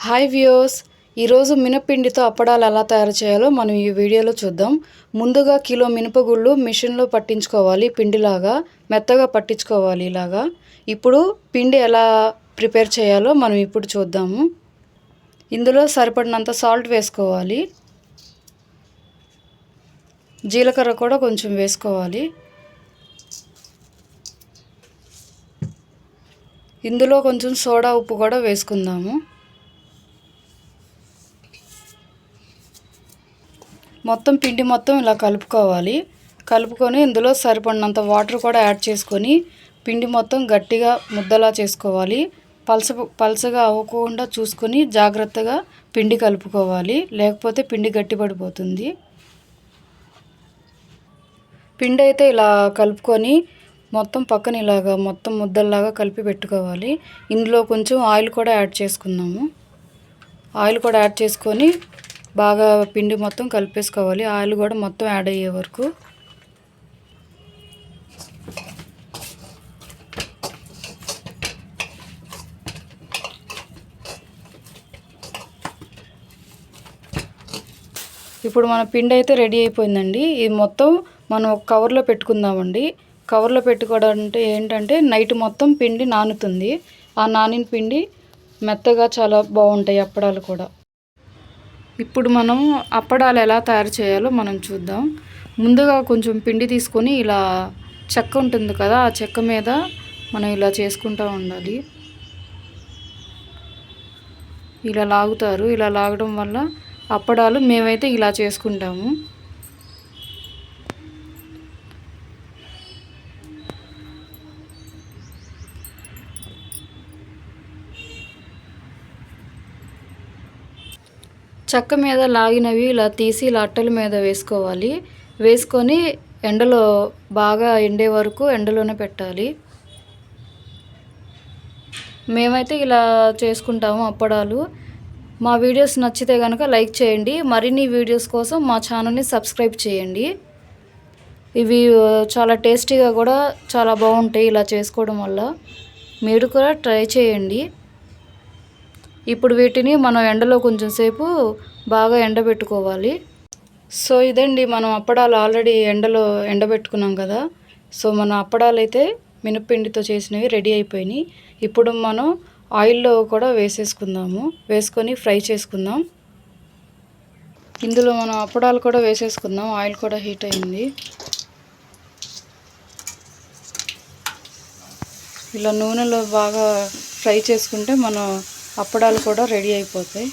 Hi viewers, ఈరోజు మినప్పిండితో అప్పడాలు ఎలా తయారు చేయాలో మనం ఈ వీడియోలో చూద్దాం. ముందుగా కిలో మినపగుళ్ళు మిషన్లో పట్టించుకోవాలి. పిండిలాగా మెత్తగా పట్టించుకోవాలి ఇలాగా. ఇప్పుడు పిండి ఎలా ప్రిపేర్ చేయాలో మనం ఇప్పుడు చూద్దాము. ఇందులో సరిపడినంత సాల్ట్ వేసుకోవాలి. జీలకర్ర కూడా కొంచెం వేసుకోవాలి. ఇందులో కొంచెం సోడా ఉప్పు కూడా వేసుకుందాము. మొత్తం పిండి మొత్తం ఇలా కలుపుకోవాలి. కలుపుకొని ఇందులో సరిపడినంత వాటర్ కూడా యాడ్ చేసుకొని పిండి మొత్తం గట్టిగా ముద్దలా చేసుకోవాలి. పలసగా అవ్వకుండా చూసుకొని జాగ్రత్తగా పిండి కలుపుకోవాలి, లేకపోతే పిండి గట్టిపడిపోతుంది. పిండి అయితే ఇలా కలుపుకొని మొత్తం పక్కన ఇలాగా మొత్తం ముద్దల్లాగా కలిపి పెట్టుకోవాలి. ఇందులో కొంచెం ఆయిల్ కూడా యాడ్ చేసుకుందాము. ఆయిల్ కూడా యాడ్ చేసుకొని బాగా పిండి మొత్తం కలిపేసుకోవాలి. ఆయిల్ కూడా మొత్తం యాడ్ అయ్యే వరకు. ఇప్పుడు మన పిండి అయితే రెడీ అయిపోయిందండి. ఇది మొత్తం మనం ఒక కవర్లో పెట్టుకుందామండి. కవర్లో పెట్టుకోవడం అంటే ఏంటంటే నైట్ మొత్తం పిండి నానుతుంది. ఆ నానిన పిండి మెత్తగా చాలా బాగుంటాయి అప్పడాలు కూడా. ఇప్పుడు మనం అప్పడాలు ఎలా తయారు చేయాలో మనం చూద్దాం. ముందుగా కొంచెం పిండి తీసుకొని ఇలా చెక్క ఉంటుంది కదా, ఆ చెక్క మీద మనం ఇలా చేసుకుంటూ ఉండాలి. ఇలా లాగుతారు. ఇలా లాగడం వల్ల అప్పడాలు మేమైతే ఇలా చేసుకుంటాము. చెక్క మీద లాగినవి ఇలా తీసి ఇలా అట్టల మీద వేసుకోవాలి. వేసుకొని ఎండలో బాగా ఎండే వరకు ఎండలోనే పెట్టాలి. మేమైతే ఇలా చేసుకుంటాము అప్పడాలు. మా వీడియోస్ నచ్చితే కనుక లైక్ చేయండి. మరిన్ని వీడియోస్ కోసం మా ఛానల్ని సబ్స్క్రైబ్ చేయండి. ఇవి చాలా టేస్టీగా కూడా చాలా బాగుంటాయి ఇలా చేసుకోవడం వల్ల. మీరు కూడా ట్రై చేయండి. ఇప్పుడు వీటిని మనం ఎండలో కొంచెం సేపు బాగా ఎండబెట్టుకోవాలి. సో ఇదండి, మనం అప్పడాలు ఆల్రెడీ ఎండలో ఎండబెట్టుకున్నాం కదా. సో మన అప్పడాలు అయితే మినప్పిండితో చేసినవి రెడీ అయిపోయినాయి. ఇప్పుడు మనం ఆయిల్లో కూడా వేసేసుకుందాము. వేసుకొని ఫ్రై చేసుకుందాం. ఇందులో మనం అప్పడాలు కూడా వేసేసుకుందాం. ఆయిల్ కూడా హీట్ అయింది. ఇలా నూనెలో బాగా ఫ్రై చేసుకుంటే మనం అప్పడాలు కూడా రెడీ అయిపోతాయి.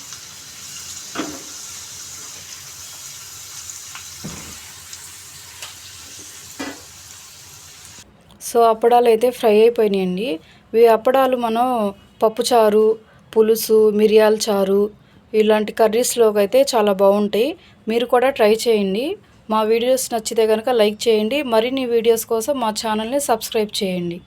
సో అప్పడాలు అయితే ఫ్రై అయిపోయినాయండి. ఈ అప్పడాలు మనం పప్పుచారు, పులుసు, మిరియాల చారు ఇలాంటి కర్రీస్లోకి అయితే చాలా బాగుంటాయి. మీరు కూడా ట్రై చేయండి. మా వీడియోస్ నచ్చితే కనుక లైక్ చేయండి. మరిన్ని వీడియోస్ కోసం మా ఛానల్ని సబ్స్క్రైబ్ చేయండి.